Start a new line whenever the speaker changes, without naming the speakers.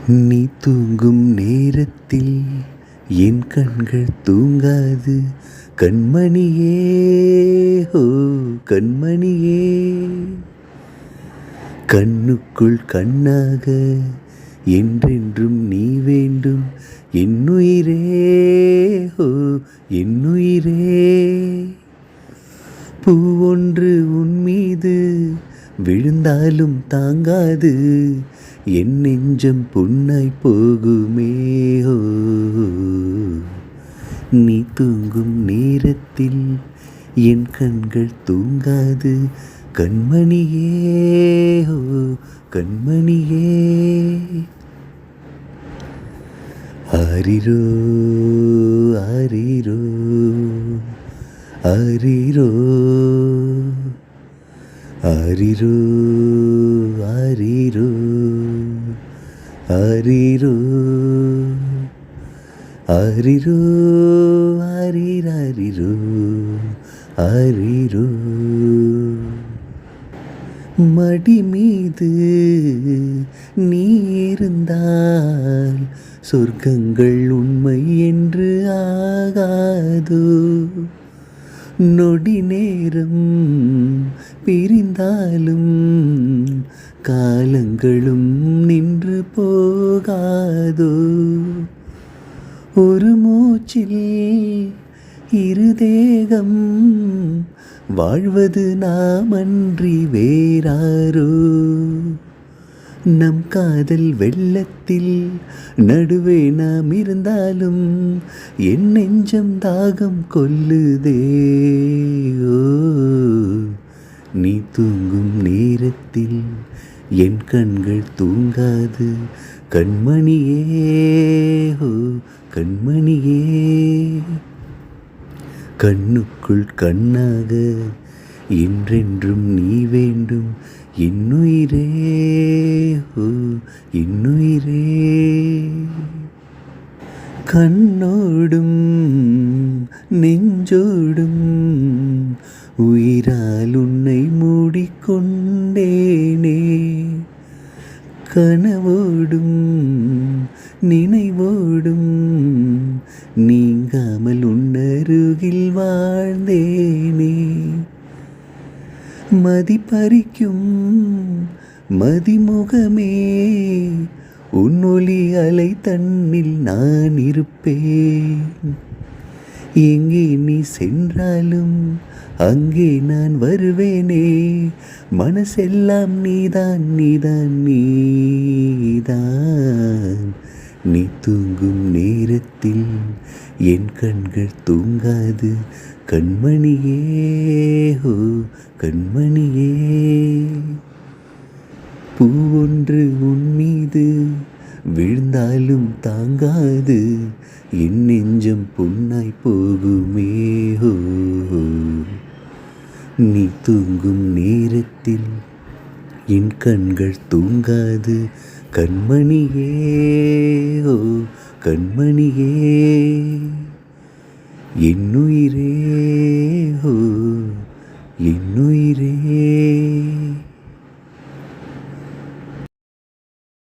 நீ தூங்கும் நேரத்தில் என் கண்கள் தூங்காது கண்மணியே, ஓ கண்மணியே. கண்ணுக்குள் கண்ணாக என்றென்றும் நீ வேண்டும் என்னுயிரே, ஓ என்னுயிரே. பூவொன்று உன் மீது விழுந்தாலும் தாங்காது என் நெஞ்சம் புண்ணாய் போகுமே. ஓ நீ தூங்கும் நேரத்தில் என் கண்கள் தூங்காது கண்மணியே, ஓ கண்மணியே. ஆரிரோ ஆரிரோ ஆரிரோ ஆரிரோ ஆரிரோ ஆரிரோ ஆரிரோ ஆரிராரிரோ ஆரிரோ. மடி மீது நீ இருந்தால் சொர்க்கங்கள் உண்மை என்று ஆகாதோ. நொடி நேரம் பிரிந்தாலும் காலங்களும் நின்று போகாதோ. ஒரு மூச்சில் இரு தேகம் வாழ்வது நாமன்றி வேறாரோ. நம் காதல் வெள்ளத்தில் நடுவே நாம் இருந்தாலும் என் நெஞ்சம் தாகம் கொல்லுதே. ஓ நீ தூங்கும் நேரத்தில் என் கண்கள் தூங்காது கண்மணியே, ஓ கண்மணியே. கண்ணுக்குள் கண்ணாக என்றென்றும் நீ வேண்டும் என்னுயிரே, ஓ என்னுயிரே. கண்ணோடும் நெஞ்சோடும் உயிரால் உன்னை மூடிக்கொண்டேனே. கனவோடும் நினைவோடும் நீங்காமல் உன்னருகில் வாழ்ந்தேனே. மதிப்பறிக்கும் மதிமுகமே உன் ஒளி அலை தன்னில் நான் இருப்பேன். எங்கே நீ சென்றாலும் அங்கே நான் வருவேனே. மனசெல்லாம் நீதான் நீதான் நீதான். நீ தூங்கும் நேரத்தில் என் கண்கள் தூங்காது கண்மணியே, ஓ கண்மணியே. பூவொன்று உன் மீது விழுந்தாலும் தாங்காது என் நெஞ்சம் புண்ணாய் போகுமே. ஓ நீ தூங்கும் நேரத்தில் என் கண்கள் தூங்காது கண்மணியே, ஓ கண்மணியே. என்னுயிரே, ஓ என்னுயிரே.